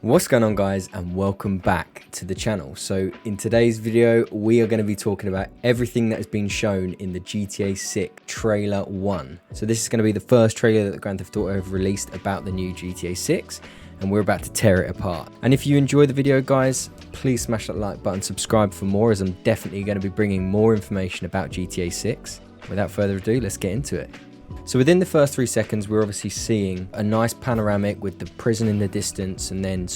What's going on, guys, and welcome back to the channel. So in today's video we are going to be talking about everything that has been shown in the GTA 6 trailer 1. So this is going to be the first trailer that the Grand Theft Auto have released about the new GTA 6, and we're about to tear it apart. And if you enjoy the video, guys, please smash that like button, subscribe for more, as I'm definitely going to be bringing more information about GTA 6. Without further ado, let's get into it. So within the first 3 seconds, we're obviously seeing a nice panoramic with the prison in the distance, and then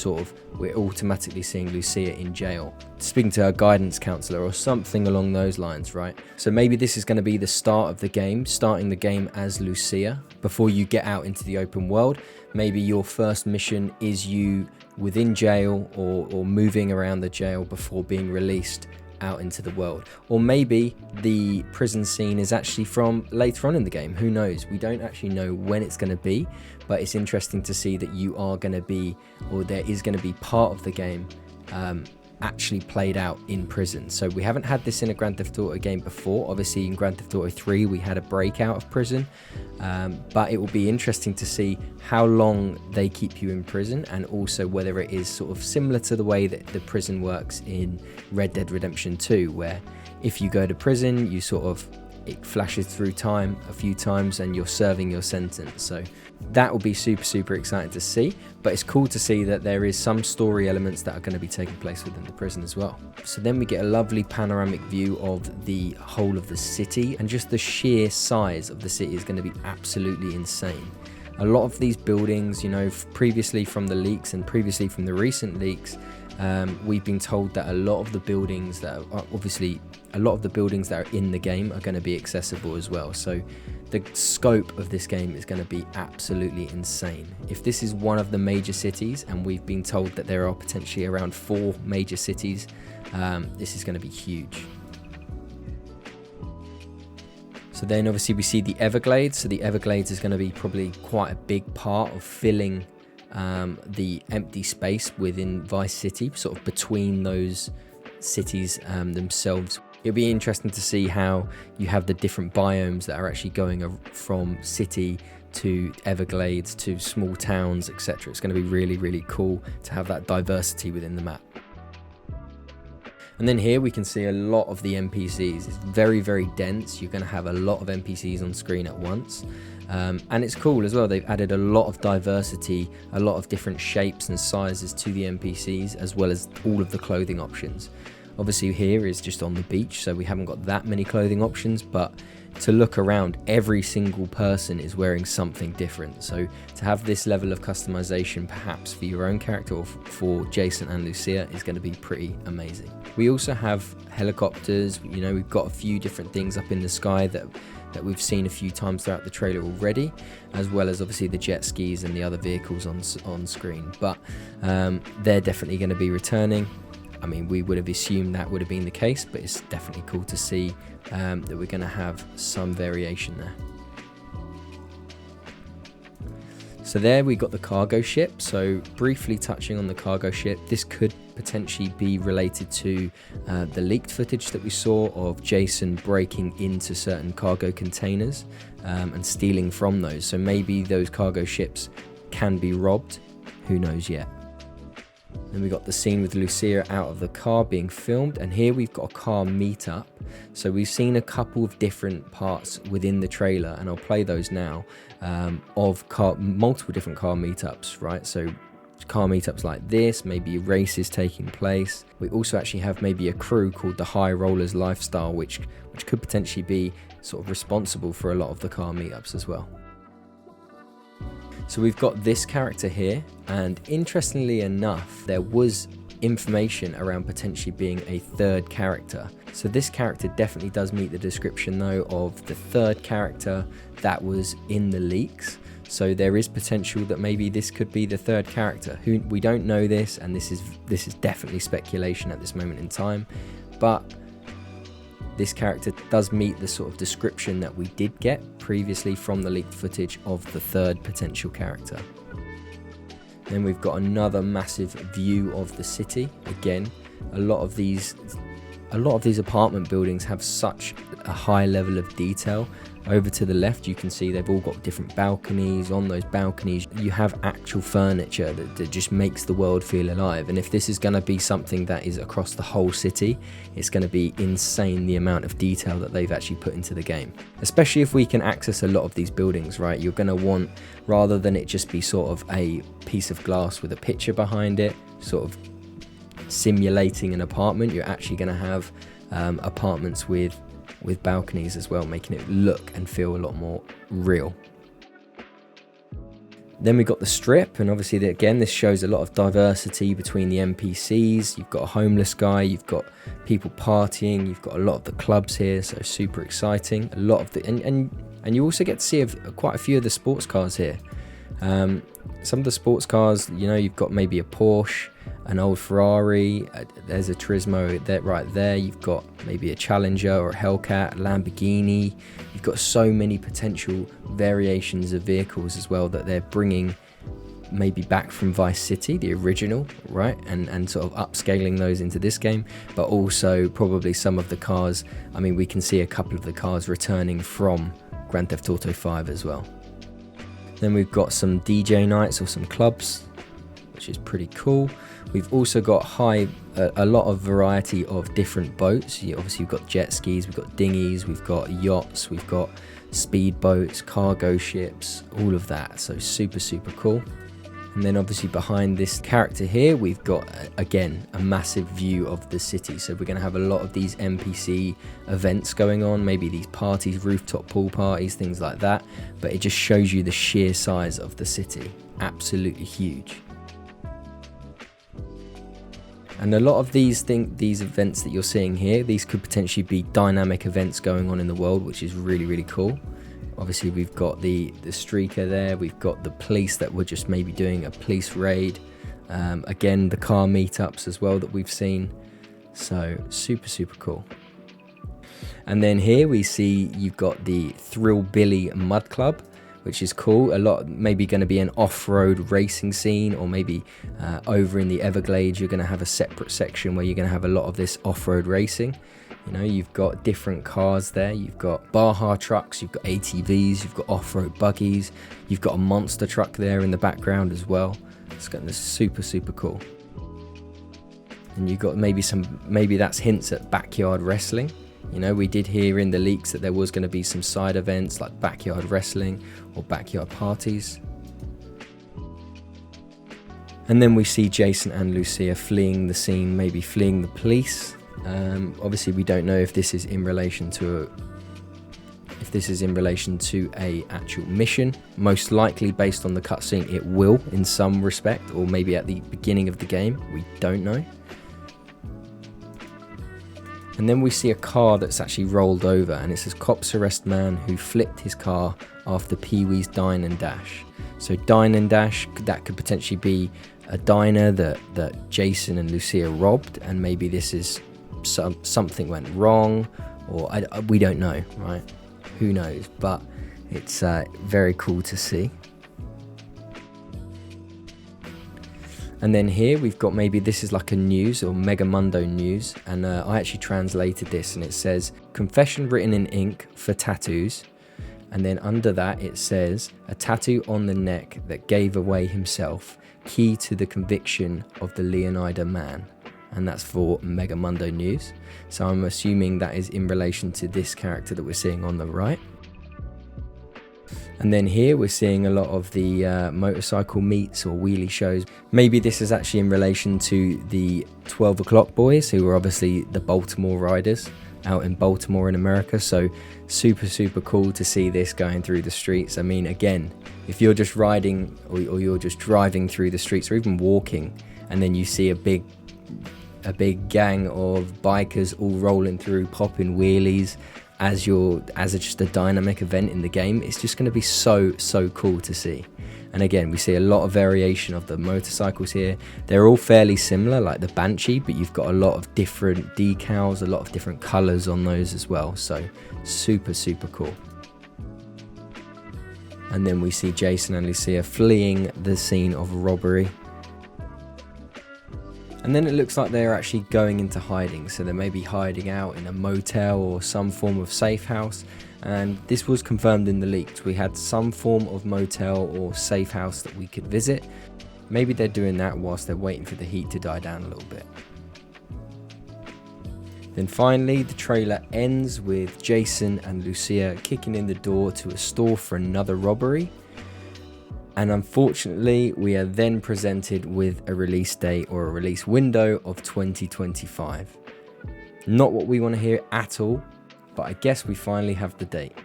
we're automatically seeing Lucia in jail, speaking to her guidance counselor or something along those lines, right? So maybe this is going to be the start of the game, starting the game as Lucia before you get out into the open world. Maybe your first mission is you within jail or moving around the jail before being released out into the world. Or maybe the prison scene is actually from later on in the game. Who knows? We don't actually know when it's going to be, but it's interesting to see that you are going to be, or there is going to be part of the game actually played out in prison. So we haven't had this in a Grand Theft Auto game before. Obviously in Grand Theft Auto 3 we had a break out of prison, but it will be interesting to see how long they keep you in prison, and also whether it is sort of similar to the way that the prison works in Red Dead Redemption 2, where if you go to prison, you it flashes through time a few times and you're serving your sentence. So that will be super exciting to see, but it's cool to see that there is some story elements that are going to be taking place within the prison as well. So then we get a lovely panoramic view of the whole of the city, and just the sheer size of the city is going to be absolutely insane. A lot of these buildings, you know, previously from the leaks and previously from the recent leaks, we've been told that a lot of the buildings that are in the game are going to be accessible as well. So the scope of this game is going to be absolutely insane. If this is one of the major cities, and we've been told that there are potentially around 4 major cities, this is going to be huge. So then obviously we see the Everglades. So the Everglades is going to be probably quite a big part of filling the empty space within Vice City, sort of between those cities themselves. It'll be interesting to see how you have the different biomes that are actually going from city to Everglades to small towns, etc. It's going to be really cool to have that diversity within the map. And then here we can see a lot of the NPCs. It's very dense. You're going to have a lot of NPCs on screen at once. And it's cool as well. They've added a lot of diversity, a lot of different shapes and sizes to the NPCs, as well as all of the clothing options. Obviously here is just on the beach, so we haven't got that many clothing options, but to look around, every single person is wearing something different. So to have this level of customization perhaps for your own character or for Jason and Lucia is going to be pretty amazing. We also have helicopters. You know, we've got a few different things up in the sky that we've seen a few times throughout the trailer already, as well as obviously the jet skis and the other vehicles on screen. But they're definitely going to be returning. I mean, we would have assumed that would have been the case, but it's definitely cool to see that we're going to have some variation there. So there we got the cargo ship. So briefly touching on the cargo ship, this could potentially be related to the leaked footage that we saw of Jason breaking into certain cargo containers and stealing from those. So maybe those cargo ships can be robbed. Who knows yet? Then we got the scene with Lucia out of the car being filmed, and here we've got a car meetup. So we've seen a couple of different parts within the trailer, and I'll play those now, of multiple different car meetups, right? So car meetups like this, maybe races taking place. We also actually have maybe a crew called the High Rollers Lifestyle, which could potentially be sort of responsible for a lot of the car meetups as well. So we've got this character here, and interestingly enough, there was information around potentially being a third character. So this character definitely does meet the description though of the third character that was in the leaks. So there is potential that maybe this could be the third character. We don't know this, and this is definitely speculation at this moment in time, but this character does meet the sort of description that we did get previously from the leaked footage of the third potential character. Then we've got another massive view of the city. Again, a lot of these apartment buildings have such a high level of detail. Over to the left, you can see they've all got different balconies. On those balconies, you have actual furniture that just makes the world feel alive. And if this is going to be something that is across the whole city, it's going to be insane the amount of detail that they've actually put into the game. Especially if we can access a lot of these buildings, right? You're going to want, rather than it just be sort of a piece of glass with a picture behind it, sort of simulating an apartment, you're actually going to have apartments with balconies as well, making it look and feel a lot more real. Then we've got the strip, and obviously again this shows a lot of diversity between the NPCs. You've got a homeless guy, you've got people partying, you've got a lot of the clubs here, so super exciting. A lot of the and you also get to see quite a few of the sports cars here. Some of the sports cars, you know, you've got maybe a Porsche, an old Ferrari, there's a Turismo there, right there. You've got maybe a Challenger or a Hellcat, a Lamborghini. You've got so many potential variations of vehicles as well that they're bringing maybe back from Vice City, the original, right? And sort of upscaling those into this game, but also probably some of the cars. I mean, we can see a couple of the cars returning from Grand Theft Auto 5 as well. Then we've got some DJ nights or some clubs, which is pretty cool. We've also got a lot of variety of different boats. Obviously we've got jet skis, we've got dinghies, we've got yachts, we've got speedboats, cargo ships, all of that. So super, super cool. And then obviously behind this character here, we've got, again, a massive view of the city. So we're going to have a lot of these NPC events going on, maybe these parties, rooftop pool parties, things like that. But it just shows you the sheer size of the city. Absolutely huge. And a lot of these events that you're seeing here, these could potentially be dynamic events going on in the world, which is really, really cool. Obviously, we've got the streaker there. We've got the police that were just maybe doing a police raid. Again, the car meetups as well that we've seen. So super, super cool. And then here we see you've got the Thrill Billy Mud Club, which is cool. A lot, maybe going to be an off-road racing scene, or maybe over in the Everglades, you're going to have a separate section where you're going to have a lot of this off-road racing. You know, you've got different cars there. You've got Baja trucks, you've got ATVs, you've got off-road buggies, you've got a monster truck there in the background as well. It's got this super, super cool. And you've got maybe that's hints at backyard wrestling. You know, we did hear in the leaks that there was going to be some side events like backyard wrestling or backyard parties. And then we see Jason and Lucia fleeing the scene, maybe fleeing the police. Obviously, we don't know if this is in relation to a actual mission. Most likely, based on the cutscene, it will in some respect, or maybe at the beginning of the game. We don't know. And then we see a car that's actually rolled over, and it says cops arrest man who flipped his car after Pee-wee's Dine and Dash. So Dine and Dash, that could potentially be a diner that Jason and Lucia robbed, and maybe this is something went wrong, or we don't know, right? Who knows? But it's very cool to see. And then here we've got, maybe this is like a news or MegaMundo news, and I actually translated this, and it says confession written in ink for tattoos, and then under that it says a tattoo on the neck that gave away himself, key to the conviction of the Leonida man. And that's for MegaMundo news. So I'm assuming that is in relation to this character that we're seeing on the right. And then here we're seeing a lot of the motorcycle meets or wheelie shows. Maybe this is actually in relation to the 12 o'clock boys, who are obviously the Baltimore riders out in Baltimore in America. So super, super cool to see this going through the streets. I mean, again, if you're just riding or you're just driving through the streets or even walking, and then you see a big gang of bikers all rolling through, popping wheelies as just a dynamic event in the game, it's just going to be so cool to see. And again, we see a lot of variation of the motorcycles here. They're all fairly similar, like the Banshee, but you've got a lot of different decals, a lot of different colors on those as well. So super, super cool. And then we see Jason and Lucia fleeing the scene of robbery. And then it looks like they're actually going into hiding, so they may be hiding out in a motel or some form of safe house. And this was confirmed in the leaks. We had some form of motel or safe house that we could visit. Maybe they're doing that whilst they're waiting for the heat to die down a little bit. Then finally, the trailer ends with Jason and Lucia kicking in the door to a store for another robbery. And unfortunately, we are then presented with a release date or a release window of 2025. Not what we want to hear at all, but I guess we finally have the date.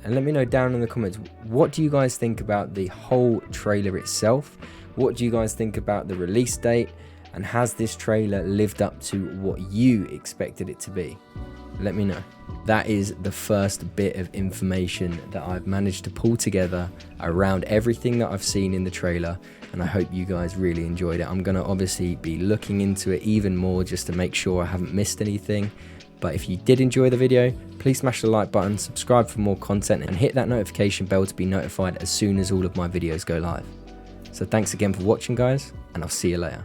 And let me know down in the comments, what do you guys think about the whole trailer itself? What do you guys think about the release date? And has this trailer lived up to what you expected it to be? Let me know. That is the first bit of information that I've managed to pull together around everything that I've seen in the trailer, and I hope you guys really enjoyed it. I'm going to obviously be looking into it even more just to make sure I haven't missed anything. But if you did enjoy the video, please smash the like button, subscribe for more content, and hit that notification bell to be notified as soon as all of my videos go live. So thanks again for watching, guys, and I'll see you later.